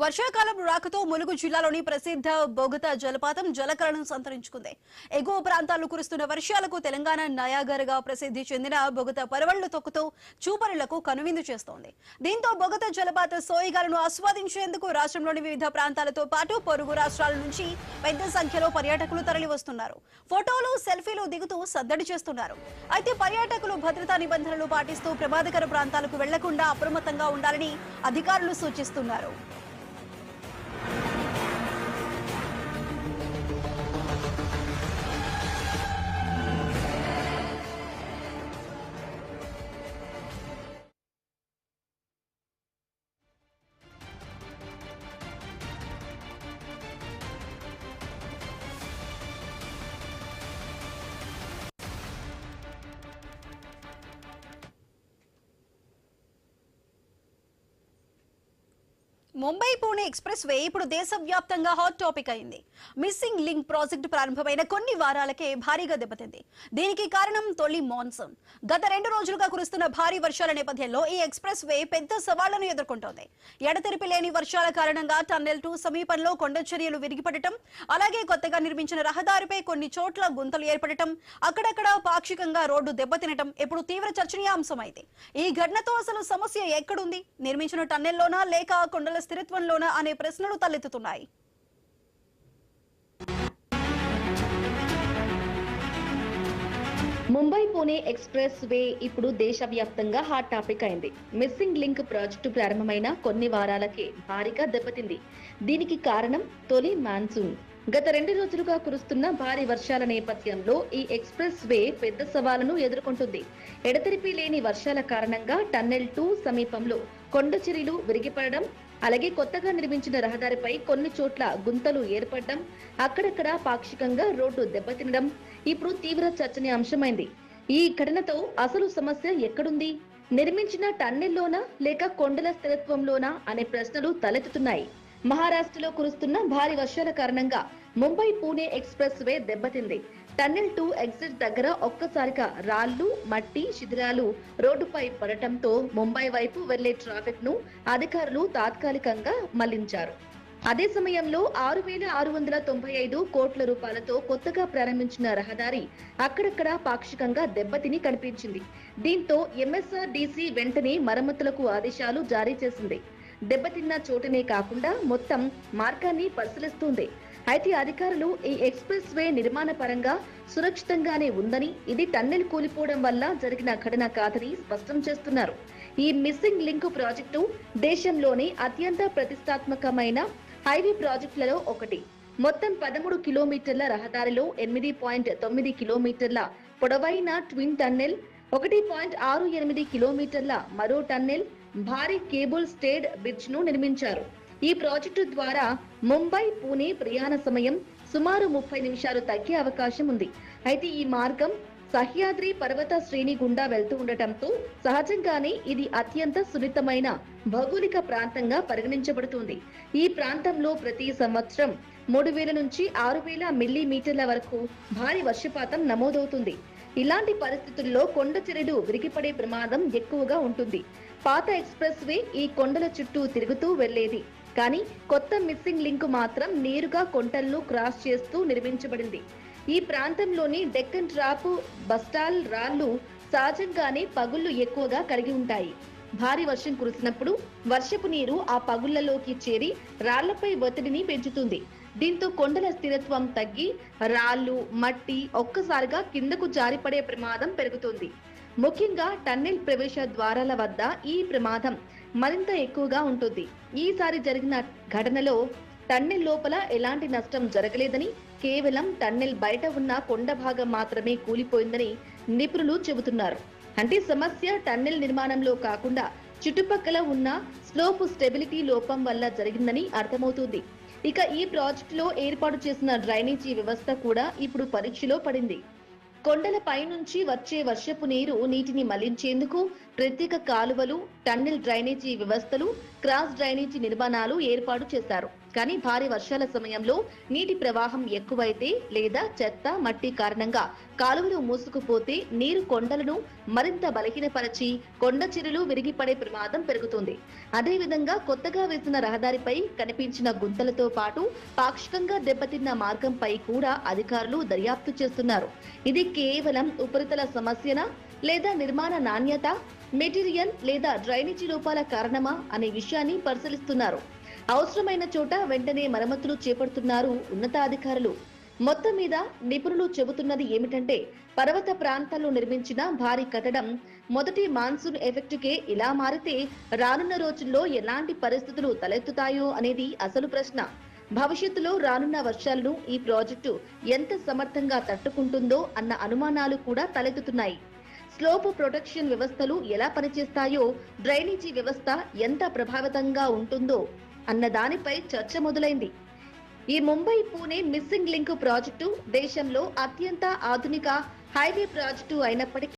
వర్షాకాలం రాకతో ములుగు జిల్లాలోని ప్రసిద్ధ బొగత జలపాతం జలకళను సంతరించుకుంది. ఎగువ ప్రాంతాల్లో కురుస్తున్న వర్షాలకు తెలంగాణ నయాగర్గా ప్రసిద్ధి చెందిన బొగత పరవళ్లు తొక్కుతూ చూపరులకు కనువిందు చేస్తోంది. దీంతో బొగత జలపాత సోయగాలను ఆస్వాదించేందుకు రాష్ట్రంలోని వివిధ ప్రాంతాలతో పాటు పొరుగు రాష్ట్రాల నుంచి పెద్ద సంఖ్యలో పర్యాటకులు తరలివస్తున్నారు. ఫోటోలు, సెల్ఫీలు దిగుతూ సద్దడి చేస్తున్నారు. అయితే పర్యాటకులు భద్రతా నిబంధనలు పాటిస్తూ ప్రమాదకర ప్రాంతాలకు వెళ్లకుండా అప్రమత్తంగా ఉండాలని అధికారులు సూచిస్తున్నారు. ముంబై పూణే ఎక్స్ప్రెస్ వే ఇప్పుడు దేశవ్యాప్తంగా హాట్ టాపిక్ అయింది. మిస్సింగ్ లింక్ ప్రాజెక్టు ప్రారంభమైన కొన్ని వారాలకే భారీగా దెబ్బతింది. దీనికి కారణం తొలి మాన్సూన్. గత 2 రోజులుగా కురుస్తున్న భారీ వర్షాల నేపథ్యంలో ఈ ఎక్స్ప్రెస్ వే పెద్ద సవాళ్లను ఎదుర్కొంటోంది. ఎడతెరిపి లేని వర్షాల కారణంగా టన్నెల్ 2 సమీపంలో కొండ చర్యలు విరిగిపడటం, అలాగే కొత్తగా నిర్మించిన రహదారిపై కొన్ని చోట్ల గుంతలు ఏర్పడటం, అక్కడక్కడ పాక్షికంగా రోడ్డు దెబ్బతినటం ఇప్పుడు తీవ్ర చర్చనీయాంశమైంది. ఈ ఘటనతో అసలు సమస్య ఎక్కడుంది? నిర్మించిన టన్నెల్లోనా లేక కొండల స్థిరత్వంలోనా అనే ప్రశ్నలు తలెత్తుతున్నాయి. ముంబై పూణే ఎక్స్ప్రెస్ వే ఇప్పుడు దేశవ్యాప్తంగా హాట్ టాపిక్ అయింది. మిస్సింగ్ లింక్ ప్రాజెక్టు ప్రారంభమైన కొన్ని వారాలకే భారీగా దెబ్బతింది. దీనికి కారణం తొలి మాన్సూన్. గత 2 రోజులుగా కురుస్తున్న భారీ వర్షాల నేపథ్యంలో ఈ ఎక్స్ప్రెస్ వే పెద్ద సవాలును ఎదుర్కొంటుంది. ఎడతెరిపి లేని వర్షాల కారణంగా టన్నెల్ 2 సమీపంలో కొండ చర్యలు విరిగిపడడం, అలాగే కొత్తగా నిర్మించిన రహదారిపై కొన్ని చోట్ల గుంతలు ఏర్పడడం, అక్కడక్కడ పాక్షికంగా రోడ్డు దెబ్బతినడం ఇప్పుడు తీవ్ర చర్చనీయాంశమైంది. ఈ ఘటనతో అసలు సమస్య ఎక్కడుంది? నిర్మించిన టన్నెల్లోనా లేక కొండల స్థిరత్వంలోనా అనే ప్రశ్నలు తలెత్తుతున్నాయి. మహారాష్ట్రలో కురుస్తున్న భారీ వర్షాల కారణంగా ముంబై పూణే ఎక్స్ప్రెస్ వే దెబ్బతింది. టన్నెల్ 2 ఎగ్జిట్ దగ్గర ఒక్కసారిగా రాళ్లు, మట్టి, శిథిలాలు రోడ్డుపై పడటంతో ముంబై వైపు వెళ్లే ట్రాఫిక్ ను అధికారులు తాత్కాలికంగా మళ్లించారు. అదే సమయంలో 6,695 కోట్ల రూపాయలతో కొత్తగా ప్రారంభించిన రహదారి అక్కడక్కడ పాక్షికంగా దెబ్బతిని కనిపించింది. దీంతో ఎంఎస్ఆర్డీసీ వెంటనే మరమ్మతులకు ఆదేశాలు జారీ చేసింది. దెబ్బతిన్న చోటునే కాకుండా మొత్తం మార్గాన్ని పరిశీలిస్తుంది. అయితే అధికారులు ఈ ఎక్స్ప్రెస్ వే నిర్మాణ పరంగా సురక్షితంగానే ఉందని, ఇది టన్నెల్ కూలిపోవడం వల్ల జరిగిన ఘటన కాదని స్పష్టం చేస్తున్నారు. ఈ మిస్సింగ్ లింక్ ప్రాజెక్టు దేశంలోని అత్యంత ప్రతిష్టాత్మకమైన హైవే ప్రాజెక్టులలో ఒకటి. మొత్తం 13 కిలోమీటర్ల రహదారిలో 8.9 కిలోమీటర్ల పొడవైన ట్విన్ టన్నెల్, 1.68 కిలోమీటర్ల మరో టన్నెల్, భారీ కేబుల్ స్టేడ్ బ్రిడ్జ్ ను నిర్మించారు. ఈ ప్రాజెక్టు ద్వారా ముంబై పూణే ప్రయాణ సమయం సుమారు 30 నిమిషాలు తగ్గే అవకాశం ఉంది. అయితే ఈ మార్గం సహ్యాద్రి పర్వత శ్రేణి గుండా వెళ్తూ ఉండటంతో సహజంగానే ఇది అత్యంత సున్నితమైన భౌగోళిక ప్రాంతంగా పరిగణించబడుతుంది. ఈ ప్రాంతంలో ప్రతి సంవత్సరం 3,000 నుంచి 6,000 మిల్లీమీటర్ల వరకు భారీ వర్షపాతం నమోదవుతుంది. ఇలాంటి పరిస్థితుల్లో కొండ చర్యలు విరిగిపడే ప్రమాదం ఎక్కువగా ఉంటుంది. పాత ఎక్స్ప్రెస్ వే ఈ కొండల చుట్టూ తిరుగుతూ వెళ్లేది. కానీ కొత్త మిస్సింగ్ లింక్ మాత్రం నేరుగా కొండలను క్రాస్ చేస్తూ నిర్మించబడింది. ఈ ప్రాంతంలోని డెక్కన్ ట్రాప్, బస్టాల్ రాళ్లు సహజంగానే పగుళ్లు ఎక్కువగా కలిగి ఉంటాయి. భారీ వర్షం కురిసినప్పుడు వర్షపు నీరు ఆ పగుళ్లలోకి చేరి రాళ్లపై ఒత్తిడిని పెంచుతుంది. దీంతో కొండల స్థిరత్వం తగ్గి రాళ్లు, మట్టి ఒక్కసారిగా కిందకు జారిపడే ప్రమాదం పెరుగుతుంది. ముఖ్యంగా టన్నెల్ ప్రవేశ ద్వారాల వద్ద ఈ ప్రమాదం మరింత ఎక్కువగా ఉంటుంది. ఈసారి జరిగిన ఘటనలో టన్నెల్ లోపల ఎలాంటి నష్టం జరగలేదని, కేవలం టన్నెల్ బయట ఉన్న కొండ భాగం మాత్రమే కూలిపోయిందని నిపుణులు చెబుతున్నారు. అంటే సమస్య టన్నెల్ నిర్మాణంలో కాకుండా చుట్టుపక్కల ఉన్న స్లోప్ స్టెబిలిటీ లోపం వల్ల జరిగిందని అర్థమవుతుంది. ఇక ఈ ప్రాజెక్టులో ఏర్పాటు చేసిన డ్రైనేజీ వ్యవస్థ కూడా ఇప్పుడు పరీక్షలో పడింది. కొండల పై నుంచి వచ్చే వర్షపు నీటిని మళ్లించేందుకు ప్రత్యేక కాలువలు, టన్నెల్ డ్రైనేజీ వ్యవస్థలు, క్రాస్ డ్రైనేజీ నిర్మాణాలు ఏర్పాటు చేశారు. కానీ భారీ వర్షాల సమయంలో నీటి ప్రవాహం ఎక్కువైతే లేదా చెత్త, మట్టి కారణంగా కాలువలు మూసుకుపోతే నీరు కొండలను మరింత బలహీనపరిచి కొండ చర్యలు విరిగిపడే ప్రమాదం పెరుగుతుంది. అదేవిధంగా కొత్తగా వేసిన రహదారిపై కనిపించిన గుంతలతో పాటు పాక్షికంగా దెబ్బతిన్న మార్గంపై కూడా అధికారులు దర్యాప్తు చేస్తున్నారు. ఇది కేవలం ఉపరితల సమస్యనా లేదా నిర్మాణ నాణ్యత, మెటీరియల్ లేదా డ్రైనేజీ లోపాల కారణమా అనే విషయాన్ని పరిశీలిస్తున్నారు. అవసరమైన చోట వెంటనే మరమ్మతులు చేపడుతున్నారు ఉన్నతాధికారులు. మొత్తం మీద నిపుణులు చెబుతున్నది ఏమిటంటే, పర్వత ప్రాంతాల్లో నిర్మించిన భారీ కట్టడం మొదటి మాన్సూన్ ఎఫెక్ట్కే ఇలా మారితే రానున్న రోజుల్లో ఎలాంటి పరిస్థితులు తలెత్తుతాయో అనేది అసలు ప్రశ్న. భవిష్యత్తులో రానున్న వర్షాలను ఈ ప్రాజెక్టు ఎంత సమర్థంగా తట్టుకుంటుందో అన్న అనుమానాలు కూడా తలెత్తుతున్నాయి. స్లోప్ ప్రొటెక్షన్ వ్యవస్థలు ఎలా పనిచేస్తాయో, డ్రైనేజీ వ్యవస్థ ఎంత ప్రభావితంగా ఉంటుందో అన్న దానిపై చర్చ మొదలైంది. ఈ Mumbai Pune missing link project దేశంలో అత్యంత ఆధునిక హైవే ప్రాజెక్టు అయినప్పటికీ